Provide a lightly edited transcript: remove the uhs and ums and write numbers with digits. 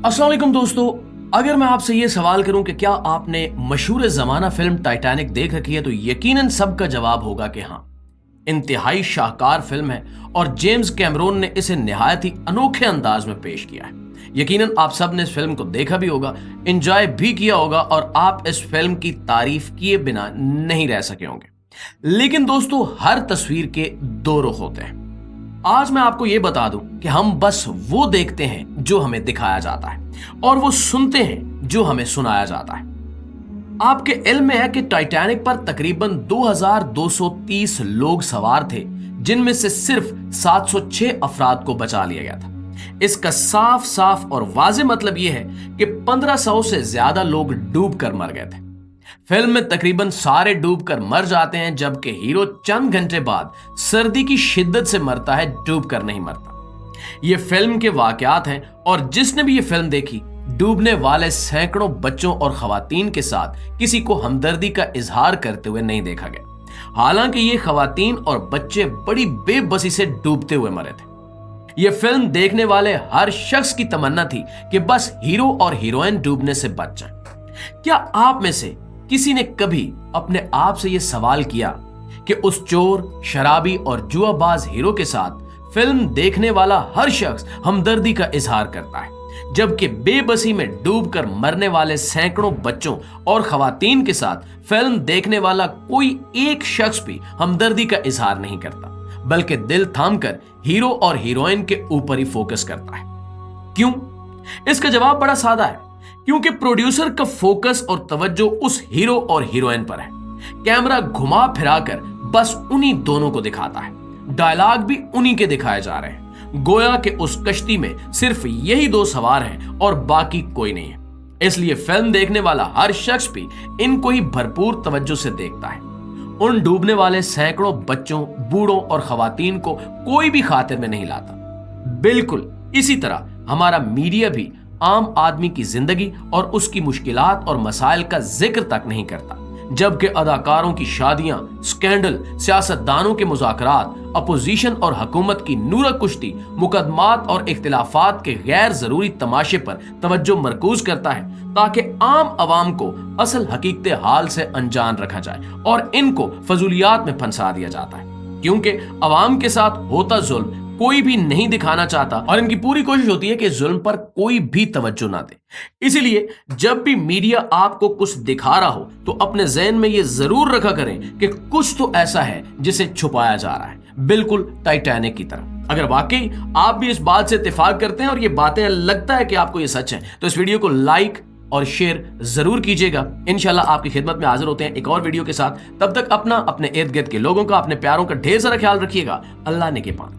अस्सलाम वालेकुम दोस्तों, अगर मैं आपसे ये सवाल करूं कि क्या आपने मशहूर ज़माना फिल्म टाइटैनिक देख रखी है तो यकीनन सबका जवाब होगा कि हाँ। इंतहाई शाहकार फिल्म है और जेम्स कैमरून ने इसे निहायत ही अनोखे अंदाज में पेश किया है। यकीनन आप सब ने इस फिल्म को देखा भी होगा, एंजॉय भी किया होगा और आप इस फिल्म की तारीफ किए बिना नहीं रह सके होंगे। लेकिन दोस्तों, हर तस्वीर के दो रुख होते हैं। आज मैं आपको यह बता दूं कि हम बस वो देखते हैं जो हमें दिखाया जाता है और वो सुनते हैं जो हमें सुनाया जाता है। आपके इल्म में है कि टाइटैनिक पर तकरीबन 2230 लोग सवार थे, जिनमें से सिर्फ 706 अफराद को बचा लिया गया था। इसका साफ साफ और वाज़ेह मतलब यह है कि 1500 से ज्यादा लोग डूब कर मर गए थे। फिल्म में तकरीबन सारे डूब कर मर जाते हैं, जबकि हीरो चंद घंटे बाद सर्दी की शिद्दत से मरता है, डूब कर नहीं मरता। ये फिल्म के वाकयात हैं और जिसने भी ये फिल्म देखी, डूबने वाले सैकड़ों बच्चों और खवातीन के साथ किसी को हमदर्दी का इजहार करते हुए नहीं देखा गया। हालांकि ये खवातीन और बच्चे बड़ी बेबसी से डूबते हुए मरे थे। ये फिल्म देखने वाले हर शख्स की तमन्ना थी कि बस हीरो और हीरोइन डूबने से बच जाए। क्या आप में से किसी ने कभी अपने आप से यह सवाल किया कि उस चोर, शराबी और जुआबाज हीरो के साथ फिल्म देखने वाला हर शख्स हमदर्दी का इजहार करता है, जबकि बेबसी में डूबकर मरने वाले सैकड़ों बच्चों और खवातीन के साथ फिल्म देखने वाला कोई एक शख्स भी हमदर्दी का इजहार नहीं करता, बल्कि दिल थामकर हीरो और हीरोइन के ऊपर ही फोकस करता है। क्यों? इसका जवाब बड़ा सादा है, क्योंकि प्रोड्यूसर का फोकस और तवज्जो उस हीरो और हीरोइन पर है। कैमरा घुमा फिराकर बस उन्हीं दोनों को दिखाता है, डायलॉग भी उन्हीं के दिखाए जा रहे हैं, गोया कि उस कश्ती में सिर्फ यही दो सवार हैं और बाकी कोई नहीं है। इसलिए फिल्म देखने वाला हर शख्स भी इनको ही भरपूर तवज्जो से देखता है। उन डूबने वाले सैकड़ों बच्चों, बूढ़ों और खवातीन को कोई भी खातिर में नहीं लाता। बिल्कुल इसी तरह हमारा मीडिया भी आम आदमी की जिंदगी और उसकी मुश्किलात और मसाइल का जिक्र तक नहीं करता, जबकि अदाकारों की शादियां, स्कैंडल, सियासतदानों के मुज़ाकरात, अपोजिशन और हुकूमत की नूरा कुश्ती, मुकदमात और इख्तिलाफात के गैर जरूरी तमाशे पर तवज्जो मरकूज करता है, ताकि आम अवाम को असल हकीकत हाल से अनजान रखा जाए और इनको फजूलियात में फंसा दिया जाता है, क्योंकि अवाम के साथ होता जुल्म कोई भी नहीं दिखाना चाहता और इनकी पूरी कोशिश होती है कि जुल्म पर कोई भी तवज्जो ना दे। इसीलिए जब भी मीडिया आपको कुछ दिखा रहा हो तो अपने ज़हन में ये जरूर रखा करें कि कुछ तो ऐसा है जिसे छुपाया जा रहा है, बिल्कुल टाइटैनिक की तरह। अगर वाकई आप भी इस बात से इत्तेफाक करते हैं और ये बातें लगता है कि आपको ये सच है, तो इस वीडियो को लाइक और शेयर जरूर कीजिएगा। इंशाल्लाह आपकी खिदमत में हाजिर होते हैं एक और वीडियो के साथ। तब तक अपना, अपने इर्द गिर्द के लोगों का, अपने प्यारों का ढेर सारा ख्याल रखिएगा। अल्लाह ने के पान।